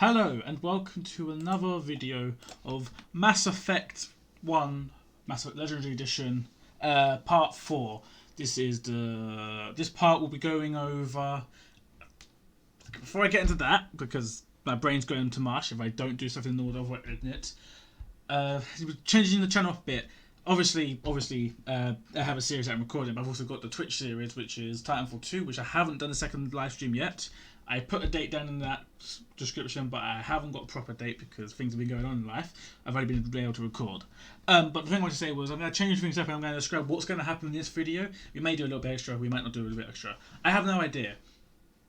Hello and welcome to another video of Mass Effect 1 Mass Effect Legendary Edition Part 4. This part will be going over, before I get into that, because my brain's going to mush if I don't do something in order of what's in it, changing the channel up a bit. Obviously, I have a series that I'm recording, but I've also got the Twitch series, which is Titanfall 2, which I haven't done a second live stream yet. I put a date down in that description, but I haven't got a proper date because things have been going on in life. I've only been able to record. But the thing I wanted to say was I'm going to change things up and I'm going to describe what's going to happen in this video. We may do a little bit extra, we might not do a little bit extra. I have no idea.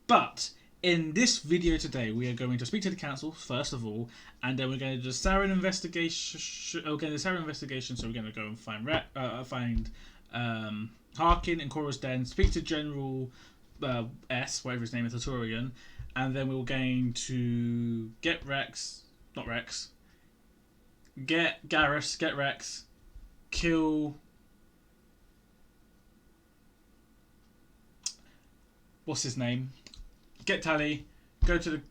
But in this video today, we are going to speak to the council, first of all, and then we're going to do the Saren investigation. So we're going to go and find Harkin in Cora's Den, speak to General S, whatever his name is, Turian, and then we're going to get Rex, get Garrus, get Rex, kill, what's his name, get Tali, go to the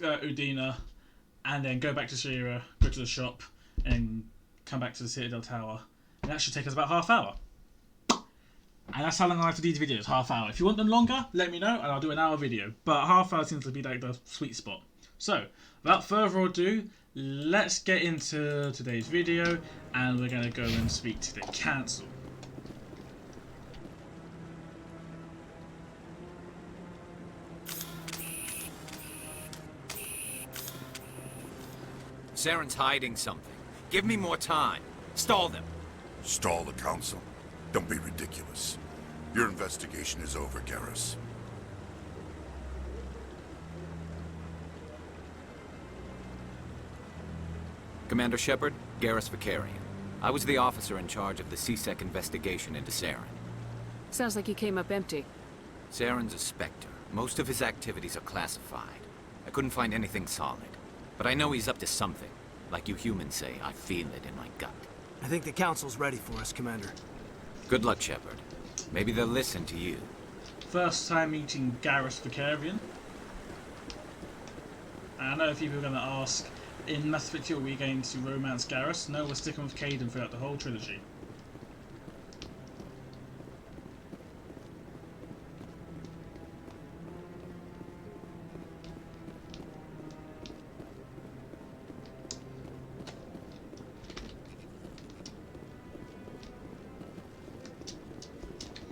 Udina, and then go back to Shira, go to the shop, and come back to the Citadel Tower, and that should take us about half hour. And that's how long I have to do these videos, half hour. If you want them longer, let me know and I'll do an hour video. But half hour seems to be like the sweet spot. So, without further ado, let's get into today's video and we're going to go and speak to the council. Saren's hiding something. Give me more time. Stall them. Stall the council? Don't be ridiculous. Your investigation is over, Garrus. Commander Shepard, Garrus Vicarian. I was the officer in charge of the C-Sec investigation into Saren. Sounds like you came up empty. Saren's a Spectre. Most of his activities are classified. I couldn't find anything solid. But I know he's up to something. Like you humans say, I feel it in my gut. I think the council's ready for us, Commander. Good luck, Shepard. Maybe they'll listen to you. First time meeting Garrus Vicarian. I know a few people are going to ask, in Mass Effect 2 are we going to romance Garrus? No, we're sticking with Kaidan throughout the whole trilogy.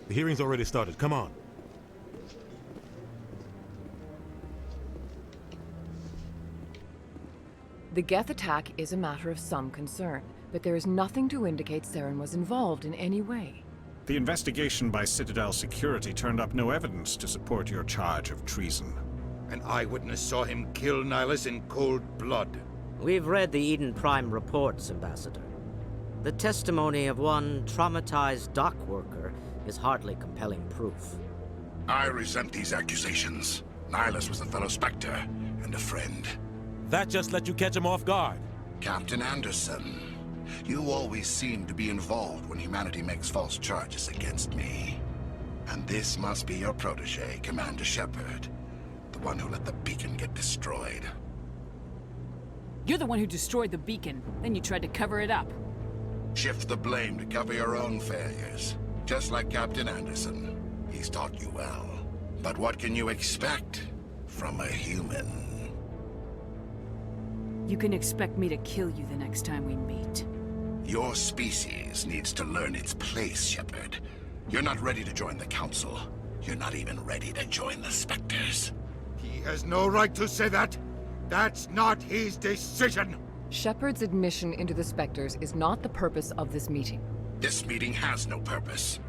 The hearing's already started. Come on. The Geth attack is a matter of some concern, but there is nothing to indicate Saren was involved in any way. The investigation by Citadel Security turned up no evidence to support your charge of treason. An eyewitness saw him kill Nihilus in cold blood. We've read the Eden Prime reports, Ambassador. The testimony of one traumatized dock worker is hardly compelling proof. I resent these accusations. Nihilus was a fellow Spectre and a friend. That just let you catch him off guard. Captain Anderson, you always seem to be involved when humanity makes false charges against me. And this must be your protege, Commander Shepard. The one who let the beacon get destroyed. You're the one who destroyed the beacon, then you tried to cover it up. Shift the blame to cover your own failures. Just like Captain Anderson. He's taught you well. But what can you expect from a human? You can expect me to kill you the next time we meet. Your species needs to learn its place, Shepard. You're not ready to join the Council. You're not even ready to join the Spectres. He has no right to say that. That's not his decision. Shepard's admission into the Spectres is not the purpose of this meeting. This meeting has no purpose.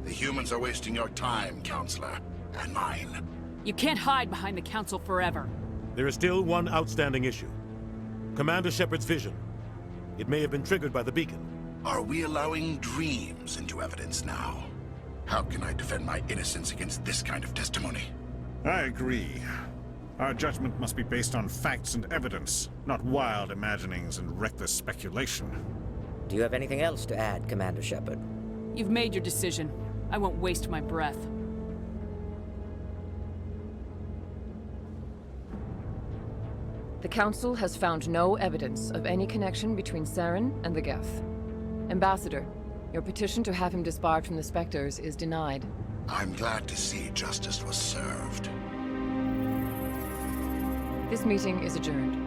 The humans are wasting your time, Counselor, and mine. You can't hide behind the Council forever. There is still one outstanding issue. Commander Shepard's vision. It may have been triggered by the beacon. Are we allowing dreams into evidence now? How can I defend my innocence against this kind of testimony? I agree. Our judgment must be based on facts and evidence, not wild imaginings and reckless speculation. Do you have anything else to add, Commander Shepard? You've made your decision. I won't waste my breath. The Council has found no evidence of any connection between Saren and the Geth. Ambassador, your petition to have him disbarred from the Spectres is denied. I'm glad to see justice was served. This meeting is adjourned.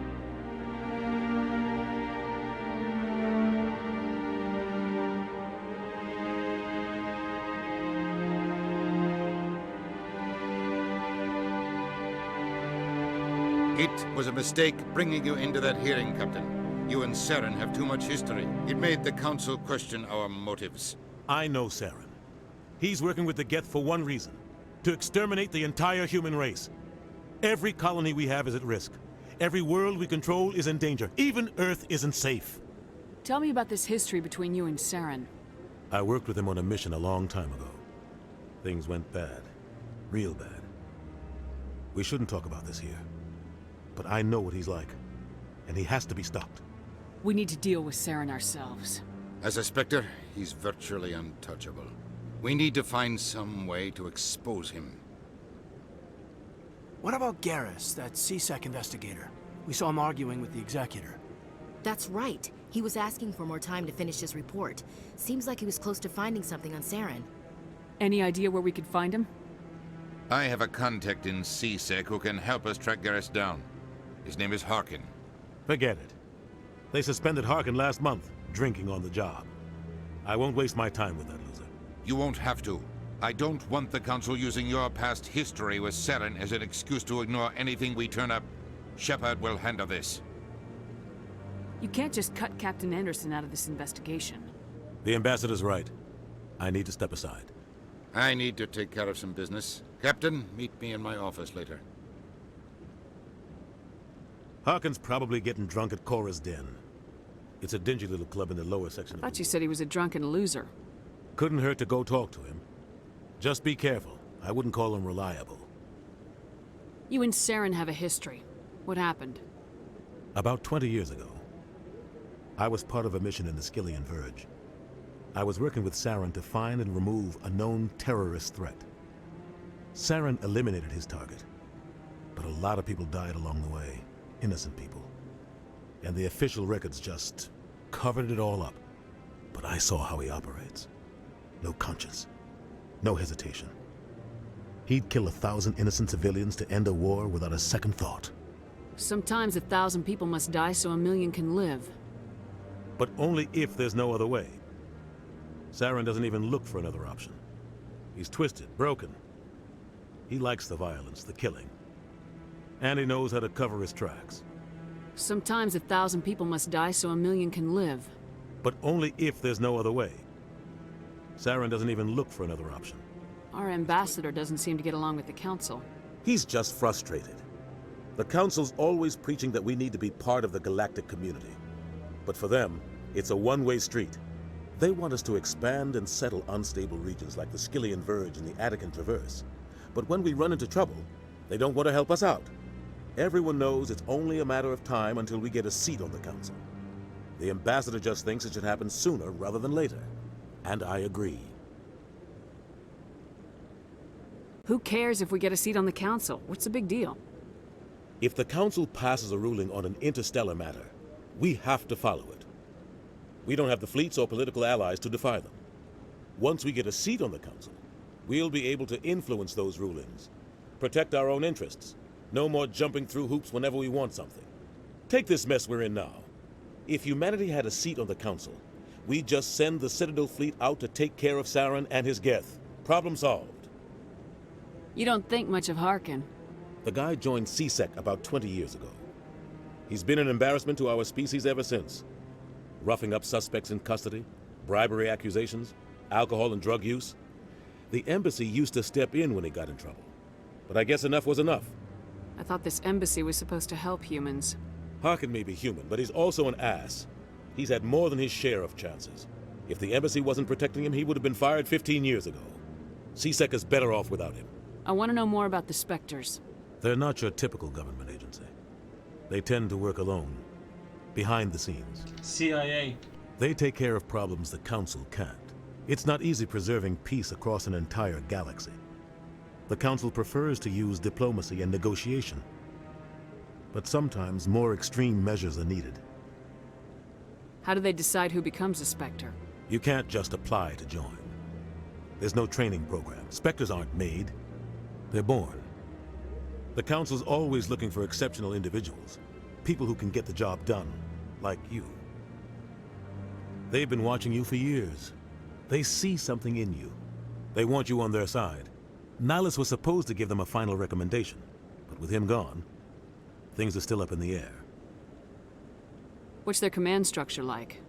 It was a mistake bringing you into that hearing, Captain. You and Saren have too much history. It made the Council question our motives. I know Saren. He's working with the Geth for one reason: to exterminate the entire human race. Every colony we have is at risk. Every world we control is in danger. Even Earth isn't safe. Tell me about this history between you and Saren. I worked with him on a mission a long time ago. Things went bad. Real bad. We shouldn't talk about this here. But I know what he's like, and he has to be stopped. We need to deal with Saren ourselves. As a Spectre, he's virtually untouchable. We need to find some way to expose him. What about Garrus, that CSEC investigator? We saw him arguing with the Executor. That's right. He was asking for more time to finish his report. Seems like he was close to finding something on Saren. Any idea where we could find him? I have a contact in CSEC who can help us track Garrus down. His name is Harkin. Forget it. They suspended Harkin last month, drinking on the job. I won't waste my time with that loser. You won't have to. I don't want the Council using your past history with Saren as an excuse to ignore anything we turn up. Shepard will handle this. You can't just cut Captain Anderson out of this investigation. The Ambassador's right. I need to step aside. I need to take care of some business. Captain, meet me in my office later. Harkin's probably getting drunk at Cora's Den. It's a dingy little club in the lower section. I thought you said he was a drunken loser. Couldn't hurt to go talk to him. Just be careful. I wouldn't call him reliable. You and Saren have a history. What happened? About 20 years ago, I was part of a mission in the Skillian Verge. I was working with Saren to find and remove a known terrorist threat. Saren eliminated his target, but a lot of people died along the way. Innocent people. And the official records just covered it all up. But I saw how he operates. No conscience. No hesitation. He'd kill 1,000 innocent civilians to end a war without a second thought. Sometimes 1,000 people must die so 1,000,000 can live. But only if there's no other way. Saren doesn't even look for another option. He's twisted, broken. He likes the violence, the killing. And he knows how to cover his tracks. Sometimes 1,000 people must die so 1,000,000 can live. But only if there's no other way. Saren doesn't even look for another option. Our ambassador doesn't seem to get along with the Council. He's just frustrated. The Council's always preaching that we need to be part of the galactic community. But for them, it's a one-way street. They want us to expand and settle unstable regions like the Skillian Verge and the Attican Traverse. But when we run into trouble, they don't want to help us out. Everyone knows it's only a matter of time until we get a seat on the Council. The Ambassador just thinks it should happen sooner rather than later. And I agree. Who cares if we get a seat on the Council? What's the big deal? If the Council passes a ruling on an interstellar matter, we have to follow it. We don't have the fleets or political allies to defy them. Once we get a seat on the Council, we'll be able to influence those rulings, protect our own interests. No more jumping through hoops whenever we want something. Take this mess we're in now. If humanity had a seat on the Council, we'd just send the Citadel fleet out to take care of Saren and his Geth. Problem solved. You don't think much of Harkin. The guy joined CSEC about 20 years ago. He's been an embarrassment to our species ever since. Roughing up suspects in custody, bribery accusations, alcohol and drug use. The embassy used to step in when he got in trouble. But I guess enough was enough. I thought this embassy was supposed to help humans. Harkin may be human, but he's also an ass. He's had more than his share of chances. If the embassy wasn't protecting him, he would have been fired 15 years ago. CSEC is better off without him. I want to know more about the Spectres. They're not your typical government agency. They tend to work alone, behind the scenes. CIA. They take care of problems the Council can't. It's not easy preserving peace across an entire galaxy. The Council prefers to use diplomacy and negotiation. But sometimes more extreme measures are needed. How do they decide who becomes a Spectre? You can't just apply to join. There's no training program. Spectres aren't made. They're born. The Council's always looking for exceptional individuals. People who can get the job done, like you. They've been watching you for years. They see something in you. They want you on their side. Nihilus was supposed to give them a final recommendation, but with him gone, things are still up in the air. What's their command structure like?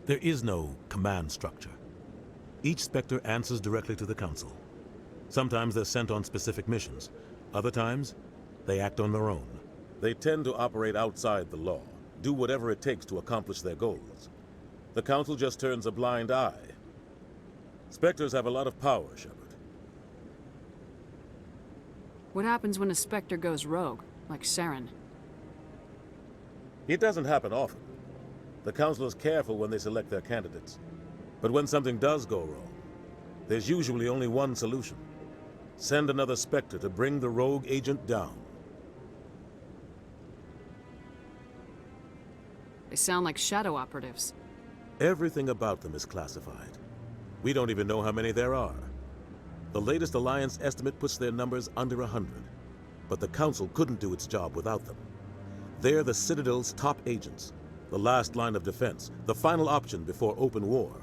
There is no command structure. Each Spectre answers directly to the Council. Sometimes they're sent on specific missions. Other times, they act on their own. They tend to operate outside the law, do whatever it takes to accomplish their goals. The Council just turns a blind eye. Spectres have a lot of power, Shepard. What happens when a Spectre goes rogue, like Saren? It doesn't happen often. The Council is careful when they select their candidates. But when something does go wrong, there's usually only one solution. Send another Spectre to bring the rogue agent down. They sound like shadow operatives. Everything about them is classified. We don't even know how many there are. The latest Alliance estimate puts their numbers under 100. But the Council couldn't do its job without them. They're the Citadel's top agents, the last line of defense, the final option before open war.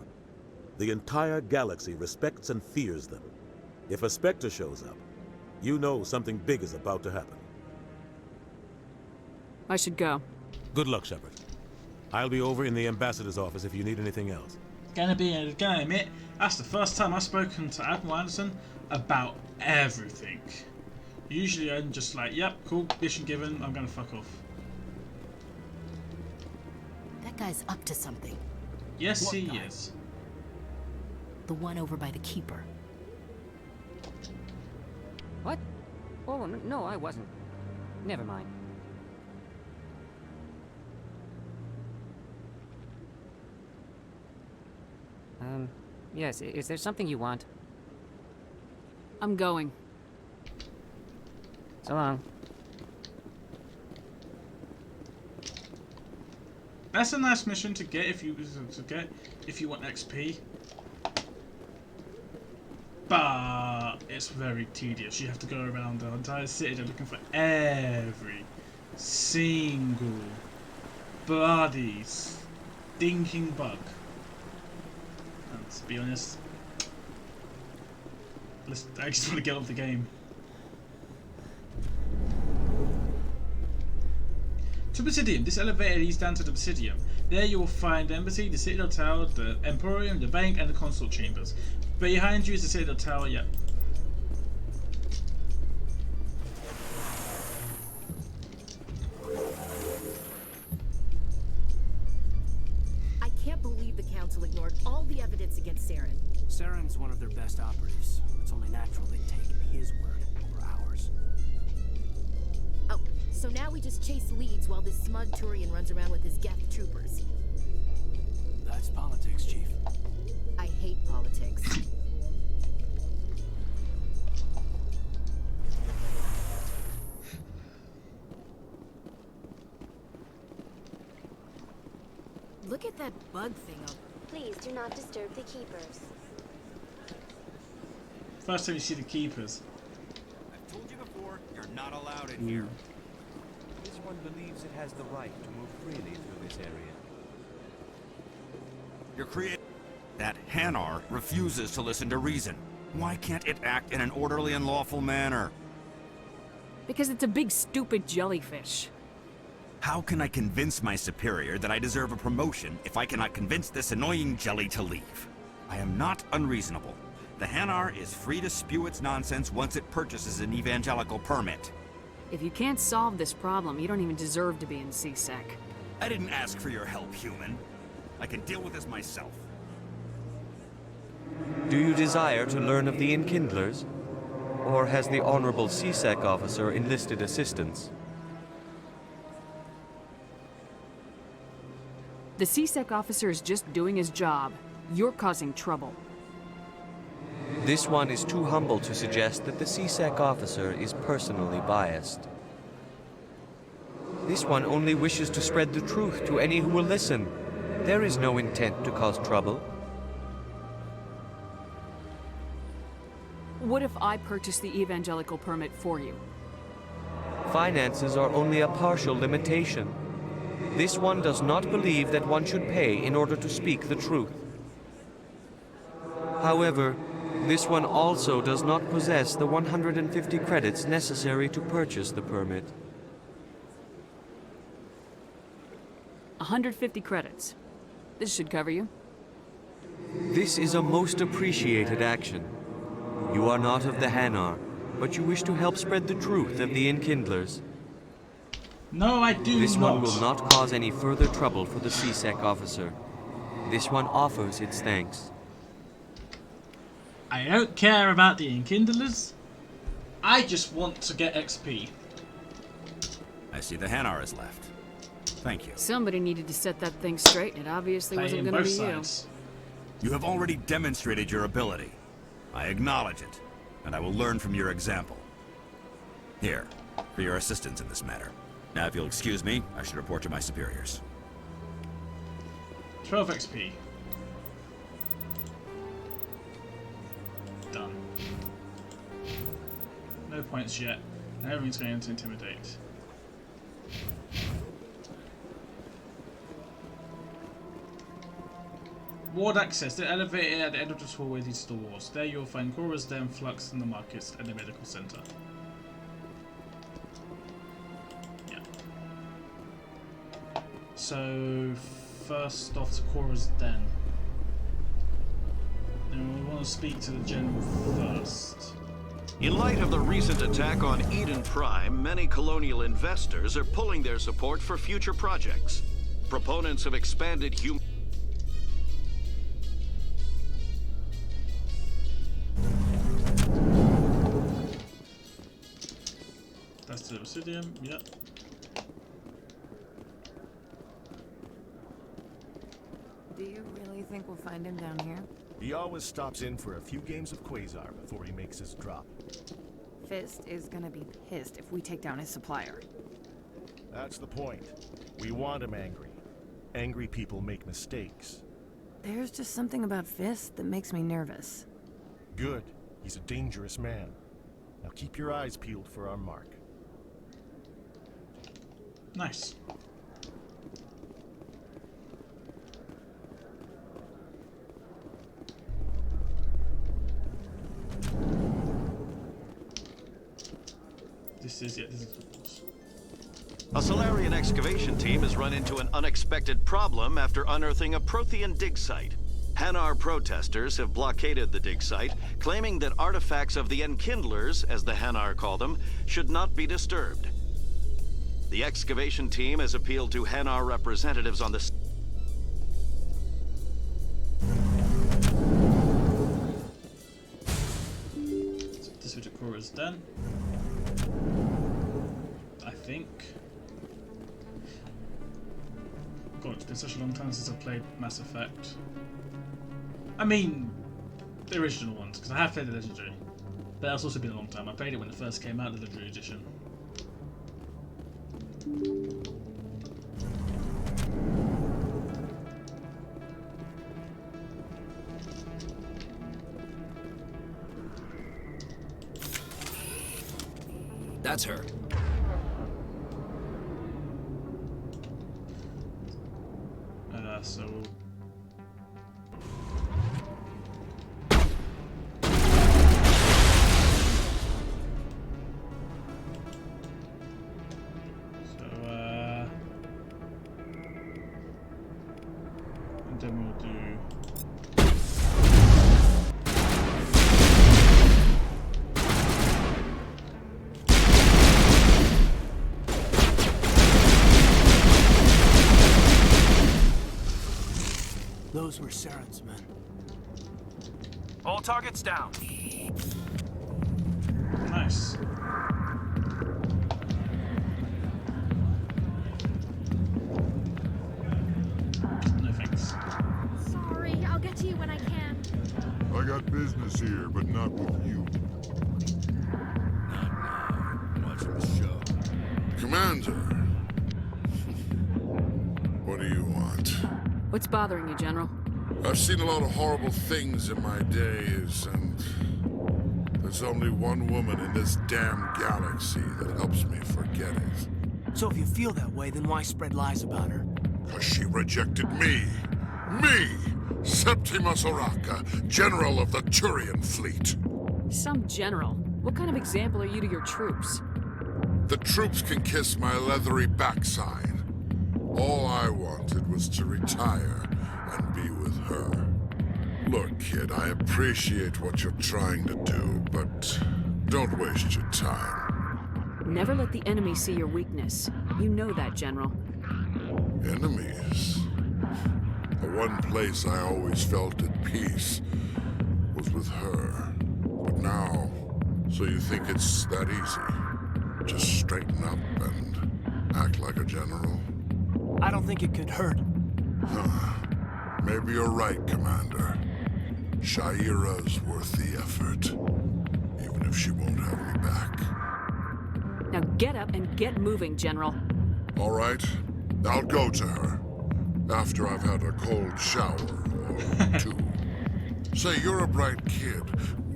The entire galaxy respects and fears them. If a Spectre shows up, you know something big is about to happen. I should go. Good luck, Shepard. I'll be over in the Ambassador's office if you need anything else. Gonna admit, that's the first time I've spoken to Admiral Anderson about everything. Usually I'm just like, yep, cool, mission given, I'm gonna fuck off. That guy's up to something. Yes, What he guy? is. The one over by the Keeper. What? Oh, no, I wasn't. Never mind. Yes, is there something you want? I'm going. So long. That's a nice mission to get if you want XP. But it's very tedious. You have to go around the entire city looking for every single bloody stinking bug. And to be honest, I just want to get off the game. To Basidium. This elevator leads down to the Basidium. There you will find the Embassy, the Citadel Tower, the Emporium, the Bank, and the Consort Chambers. Behind you is the Citadel Tower, yep. I can't believe the Council ignored all the evidence against Saren. Saren's one of their best operatives. It's only natural they take his word over ours. Oh, so now we just chase leads while this smug Turian runs around with his Geth troopers. That's politics, Chief. I hate politics. Look at that bug thing up. Please do not disturb the keepers. First time you see the Keepers. I've told you before, you're not allowed in here. This one believes it has the right to move freely through this area. Your creator, that Hanar, refuses to listen to reason. Why can't it act in an orderly and lawful manner? Because it's a big stupid jellyfish. How can I convince my superior that I deserve a promotion if I cannot convince this annoying jelly to leave? I am not unreasonable. The Hanar is free to spew its nonsense once it purchases an evangelical permit. If you can't solve this problem, you don't even deserve to be in CSEC. I didn't ask for your help, human. I can deal with this myself. Do you desire to learn of the Enkindlers? Or has the Honorable CSEC officer enlisted assistance? The CSEC officer is just doing his job. You're causing trouble. This one is too humble to suggest that the CSEC officer is personally biased. This one only wishes to spread the truth to any who will listen. There is no intent to cause trouble. What if I purchase the evangelical permit for you? Finances are only a partial limitation. This one does not believe that one should pay in order to speak the truth. However, this one also does not possess the 150 credits necessary to purchase the permit. 150 credits. This should cover you. This is a most appreciated action. You are not of the Hanar, but you wish to help spread the truth of the Enkindlers. No, I do This not. one will not cause any further trouble for the CSEC officer. This one offers its thanks. I don't care about the Enkindlers. I just want to get XP. I see the Hanar is left. Thank you. Somebody needed to set that thing straight, and it obviously wasn't going to be sides. You have already demonstrated your ability. I acknowledge it, and I will learn from your example. Here, for your assistance in this matter. Now, if you'll excuse me, I should report to my superiors. 12 XP. Done. No points yet. And everything's going to intimidate. Ward access. The elevator at the end of the hallway leads to the walls. There you'll find Cora's Den, Flux, and the markets, and the medical center. Yeah. So, first off to Cora's Den. And we want to speak to the general first. In light of the recent attack on Eden Prime, many colonial investors are pulling their support for future projects. Proponents of expanded human... That's the obsidian, yep. Do you really think we'll find him down here? He always stops in for a few games of Quasar before he makes his drop. Fist is gonna be pissed if we take down his supplier. That's the point. We want him angry. Angry people make mistakes. There's just something about Fist that makes me nervous. Good. He's a dangerous man. Now keep your eyes peeled for our mark. Nice. This is A Solarian excavation team has run into an unexpected problem after unearthing a Prothean dig site. Hanar protesters have blockaded the dig site, claiming that artifacts of the Enkindlers, as the Hanar call them, should not be disturbed. The excavation team has appealed to Hanar representatives on the... This is what Cora's done. I think. God, it's been such a long time since I've played Mass Effect. I mean, the original ones, because I have played the Legendary. But that's also been a long time. I played it when it first came out, the Legendary Edition. That's her. So... and then we'll do... Those were Saren's men. All targets down. Nice. No thanks. Sorry, I'll get to you when I can. I got business here, but not with you. Not now. Watching the show. Commander, What do you want? What's bothering you, General? I've seen a lot of horrible things in my days, and there's only one woman in this damn galaxy that helps me forget it. So if you feel that way, then why spread lies about her? 'Cause she rejected me! Me! Septimus Oraka, General of the Turian Fleet! Some general? What kind of example are you to your troops? The troops can kiss my leathery backside. All I wanted was to retire and be with her. Look, kid, I appreciate what you're trying to do, but don't waste your time. Never let the enemy see your weakness. You know that, General. Enemies? The one place I always felt at peace was with her. But now, so you think it's that easy? Just straighten up and act like a general? I don't think it could hurt. Maybe you're right, Commander. Shaira's worth the effort, even if she won't have me back. Now get up and get moving, General. All right, I'll go to her after I've had a cold shower or two. Say, you're a bright kid.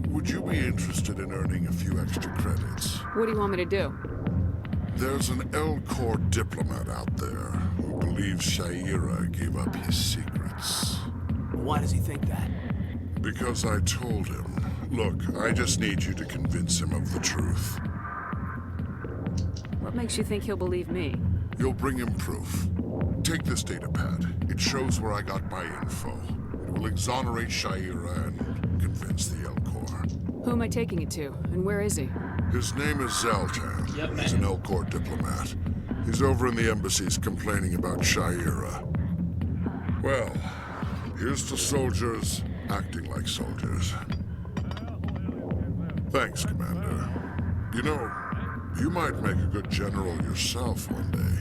Would you be interested in earning a few extra credits? What do you want me to do? There's an L-Corps diplomat out there who believes Shaira gave up his secrets. Why does he think that? Because I told him. Look, I just need you to convince him of the truth. What makes you think he'll believe me? You'll bring him proof. Take this data pad. It shows where I got my info. It will exonerate Shaira and convince the L-Corps. Who am I taking it to, and where is he? His name is Zaltan. Yep, He's an L-Corps diplomat. He's over in the embassies complaining about Shaira. Well, here's to soldiers acting like soldiers. Thanks, Commander. You know, you might make a good general yourself one day.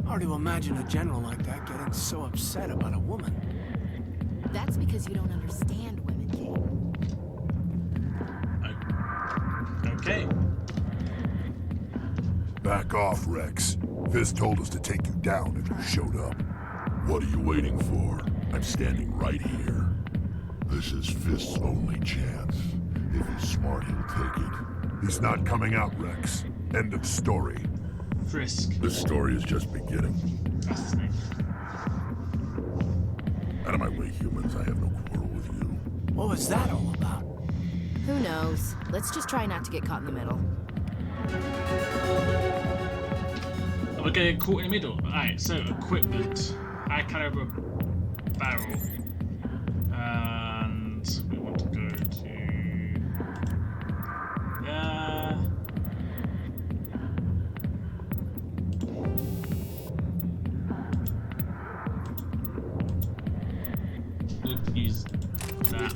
Hard to imagine a general like that getting so upset about a woman. That's because you don't understand women, King. Okay. Back off, Rex. Fist told us to take you down if you showed up. What are you waiting for? I'm standing right here. This is Fist's only chance. If he's smart, he'll take it. He's not coming out, Rex. End of story. Frisk. This story is just beginning. That's his name. Out of my way, humans. I have no quarrel with you. What was that all about? Who knows? Let's just try not to get caught in the middle. We're getting caught in the middle. Alright, so equipment. High caliber barrel. And we want to go to... Yeah. We'll use that.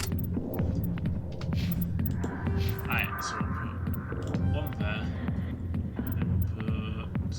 Alright, so we'll put one there. Then we'll put...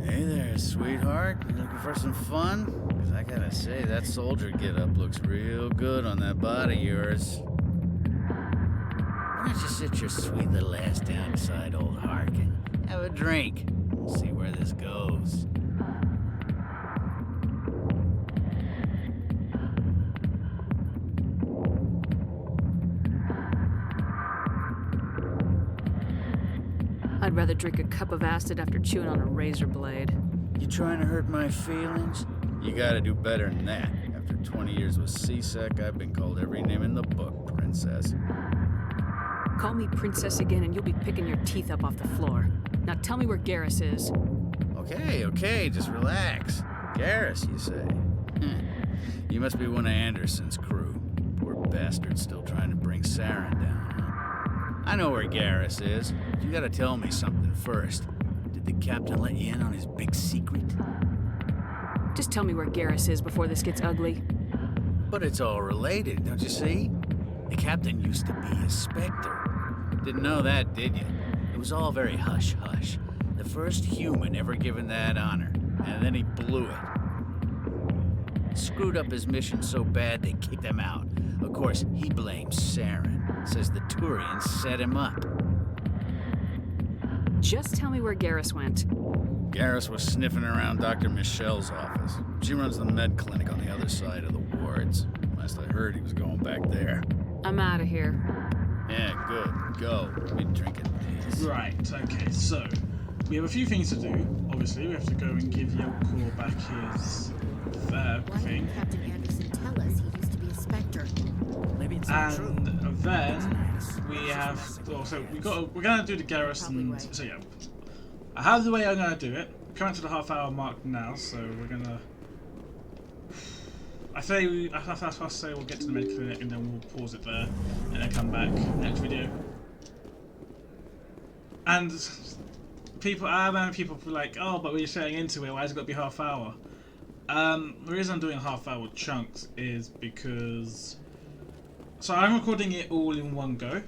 Hey there, sweetheart. You looking for some fun? 'Cause I gotta say, that soldier get-up looks real good on that body of yours. Why don't you sit your sweet little ass down beside old Harkin? Have a drink. We'll see where this goes. I'd rather drink a cup of acid after chewing on a razor blade. You trying to hurt my feelings? You gotta do better than that. After 20 years with C-Sec, I've been called every name in the book, princess. Call me princess again and you'll be picking your teeth up off the floor. Now tell me where Garrus is. Okay, just relax. Garrus, you say? You must be one of Anderson's crew. Poor bastard still trying to bring Saren down, huh? I know where Garrus is. You gotta tell me something first. Did the captain let you in on his big secret? Just tell me where Garrus is before this gets ugly. But it's all related, don't you see? The captain used to be a Spectre. Didn't know that, did you? It was all very hush-hush. The first human ever given that honor, and then he blew it. Screwed up his mission so bad they kicked him out. Of course, he blames Saren. Says the Turians set him up. Just tell me where Garrus went. Garrus was sniffing around Dr. Michelle's office. She runs the med clinic on the other side of the wards. Last I heard, he was going back there. I'm out of here. Yeah, good. Go. Be drinking this. Right, okay, so we have a few things to do. Obviously, we have to go and give Yelkor back his thing. Captain Anderson tell us he used to be a Spectre? Maybe it's not true. And then we have. Well, so we're gonna do the Garrison. Right. So yeah, I have the way I'm gonna do it. Coming to the half-hour mark now, so we're gonna. I say we'll get to the med clinic and then we'll pause it there and then come back next video. And people feel like, oh, but we're setting into it. Why has it got to be half hour? The reason I'm doing half-hour chunks is because I'm recording it all in one go,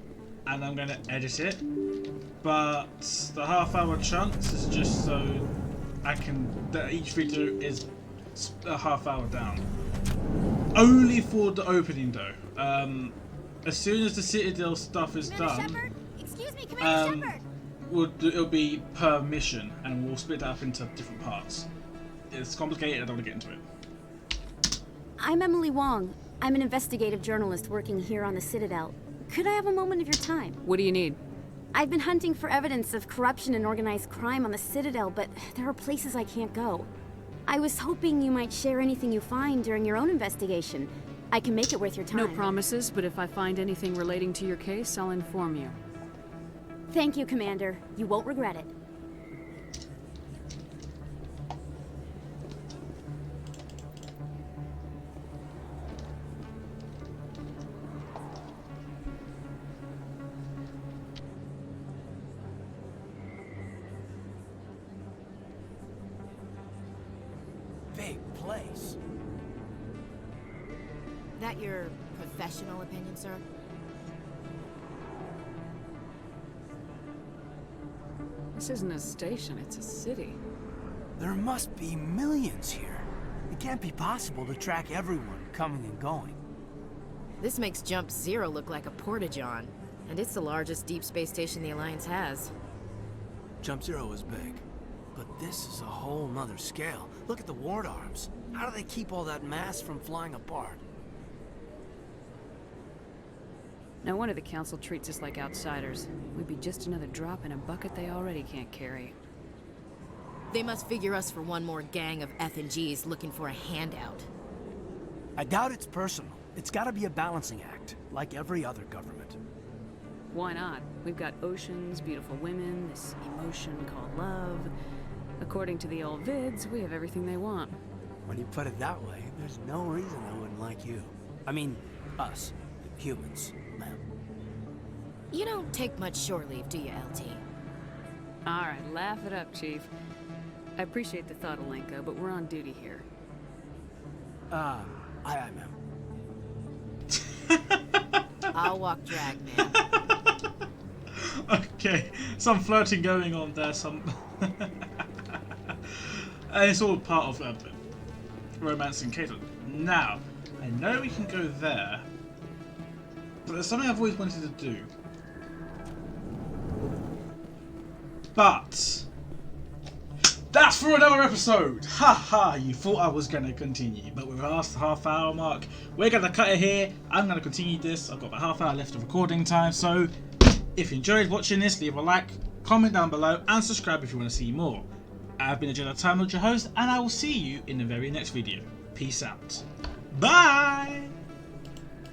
and I'm going to edit it. But the half-hour chunks is just so that each video is a half hour down. Only for the opening though. As soon as the Citadel stuff is done, Excuse me, Commander Shepard. It'll be per mission, and we'll split that up into different parts. It's complicated. I don't want to get into it. I'm Emily Wong. I'm an investigative journalist working here on the Citadel. Could I have a moment of your time? What do you need? I've been hunting for evidence of corruption and organized crime on the Citadel, but there are places I can't go. I was hoping you might share anything you find during your own investigation. I can make it worth your time. No promises, but if I find anything relating to your case, I'll inform you. Thank you, Commander. You won't regret it. Big place. That your professional opinion, sir? This isn't a station, it's a city. There must be millions here. It can't be possible to track everyone coming and going. This makes Jump Zero look like a porta-john, and it's the largest deep space station the Alliance has. Jump Zero is big, but this is a whole nother scale. Look at the ward arms. How do they keep all that mass from flying apart? No wonder the Council treats us like outsiders. We'd be just another drop in a bucket they already can't carry. They must figure us for one more gang of F&Gs looking for a handout. I doubt it's personal. It's gotta be a balancing act, like every other government. Why not? We've got oceans, beautiful women, this emotion called love. According to the old vids, we have everything they want. When you put it that way, there's no reason I wouldn't like you. I mean, us, humans, ma'am. You don't take much shore leave, do you, LT? Alright, laugh it up, Chief. I appreciate the thought, Alenka, but we're on duty here. Aye, ma'am. I'll walk drag, man. Okay, some flirting going on there, some... And it's all part of romance and Caitlin. Now, I know we can go there, but there's something I've always wanted to do. But that's for another episode. Haha, you thought I was going to continue, but we're past the half-hour mark. We're going to cut it here. I'm going to continue this. I've got about half hour left of recording time, so if you enjoyed watching this, leave a like, comment down below, and subscribe if you want to see more. I've been Agenda Time Lord, your host, and I will see you in the very next video. Peace out. Bye!